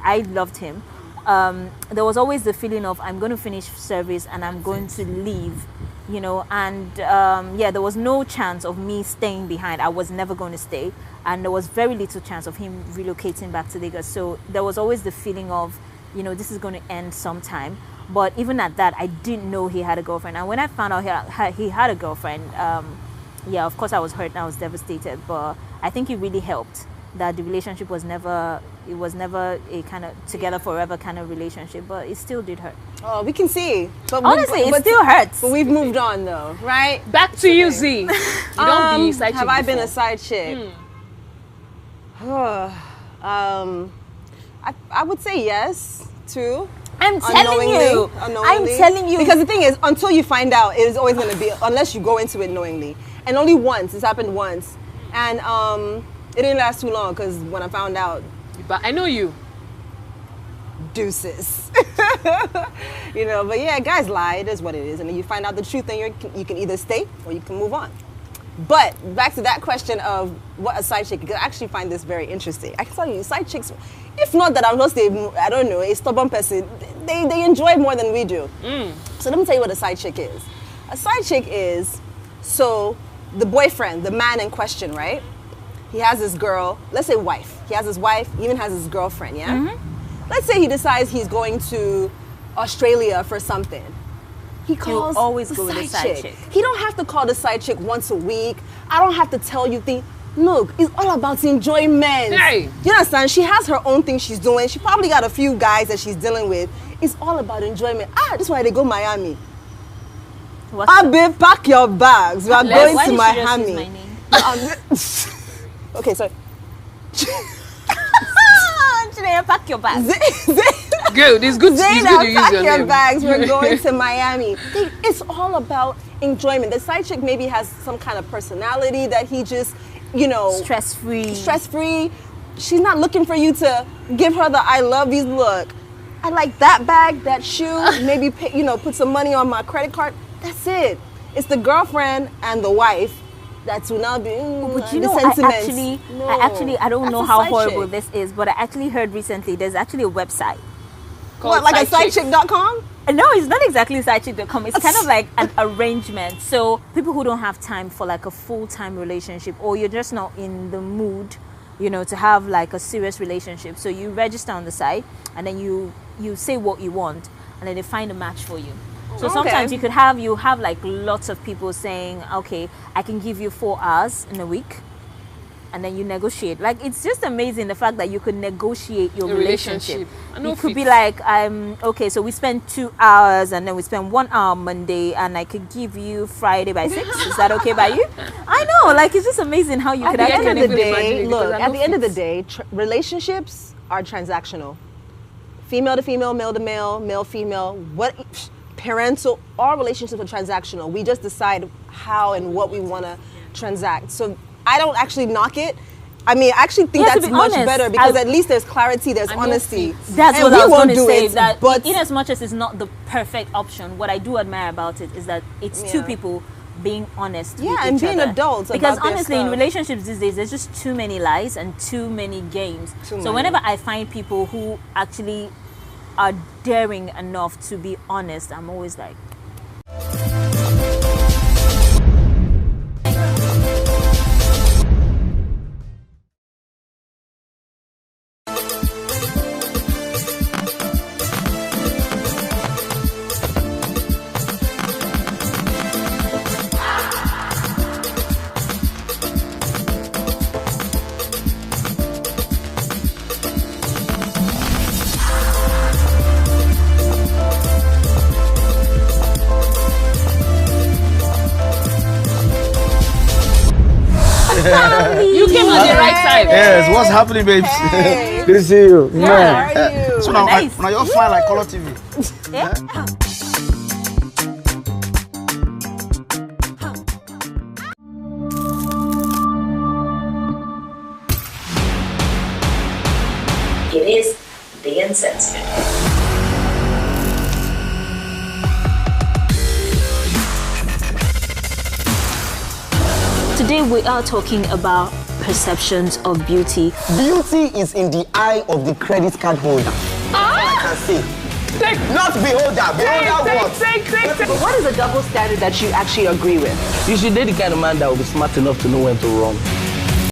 I loved him. There was always the feeling of I'm going to finish service and I'm going to leave, you know, and yeah, there was no chance of me staying behind. I was never going to stay, and there was very little chance of him relocating back to Lagos. So there was always the feeling of, you know, this is going to end sometime. But even at that, I didn't know he had a girlfriend. And when I found out he had a girlfriend, yeah, of course I was hurt and I was devastated. But I think it really helped that the relationship was never a kind of together forever kind of relationship, but it still did hurt. Oh, we can see. But honestly, it still hurts. But we've moved on though, right? Back to you, Z. You don't be side chick. Have I been a side chick? I would say yes, too. I'm telling you. I'm telling you. Because the thing is, until you find out, it is always going to be, unless you go into it knowingly. And only once. It's happened once. And it didn't last too long because when I found out. But I know you. Deuces. You know, but yeah, guys lie. It is what it is. And then you find out the truth and you can either stay or you can move on. But back to that question of what a side chick, because I actually find this very interesting. I can tell you, side chicks, if not that I'm not I don't know, a stubborn person, they enjoy it more than we do. So let me tell you what a side chick is. A side chick is, so the boyfriend, the man in question, right? He has his girl, let's say wife. He has his wife, even has his girlfriend, yeah? Let's say he decides he's going to Australia for something. He calls always go with the side chick. He don't have to call the side chick once a week. I don't have to tell you things. Look, it's all about enjoyment. Hey. You understand? She has her own thing she's doing. She probably got a few guys that she's dealing with. It's all about enjoyment. This is why they go Miami. Babe, pack your bags. We are going to Miami. Okay, sorry. Janaya, pack your bags. Good, it's good to use pack your your name. bags. We're going to Miami. It's all about enjoyment. The side chick maybe has some kind of personality that he just, you know, stress-free. She's not looking for you to give her the I love yous look. I like that bag, that shoe, maybe pay, you know, put some money on my credit card. That's it. It's the girlfriend and the wife that will now be but you the know, sentiments. I don't know how horrible this is, but I actually heard recently there's actually a website. What, like a sidechick.com? No, it's not exactly sidechick.com. It's kind of like an arrangement. So people who don't have time for like a full-time relationship, or you're just not in the mood, you know, to have like a serious relationship. So you register on the site and then you say what you want and then they find a match for you. So sometimes you have like lots of people saying, okay, I can give you 4 hours in a week. And then you negotiate. Like, it's just amazing the fact that you could negotiate your relationship. It could be like, okay, so we spend 2 hours and then we spend 1 hour Monday and I could give you Friday by 6. Is that okay by you? I know, like, it's just amazing how you could actually. At the end of the day, look, at the end of the day, relationships are transactional. Female to female, male to male, male, female, parental, all relationships are transactional. We just decide how and what we want to transact. So I don't actually knock it. I mean, I actually think that's much better because at least there's clarity, there's honesty. That's what I was going to say. That in as much as it's not the perfect option, what I do admire about it is that it's two people being honest with each other. and being adults. Because honestly, in relationships these days, there's just too many lies and too many games. So whenever I find people who actually are daring enough to be honest, I'm always like, You came at the right time. Yes, what's happening, babes? Hey. Good to see you. How are you? So now you're fine like Color TV. yeah. It is the Uncensored. Today we are talking about perceptions of beauty? Beauty is in the eye of the credit card holder. That's all I can say. Not beholder. Beholder what? But what is a double standard that you actually agree with? You should date the kind of man that will be smart enough to know when to wrong.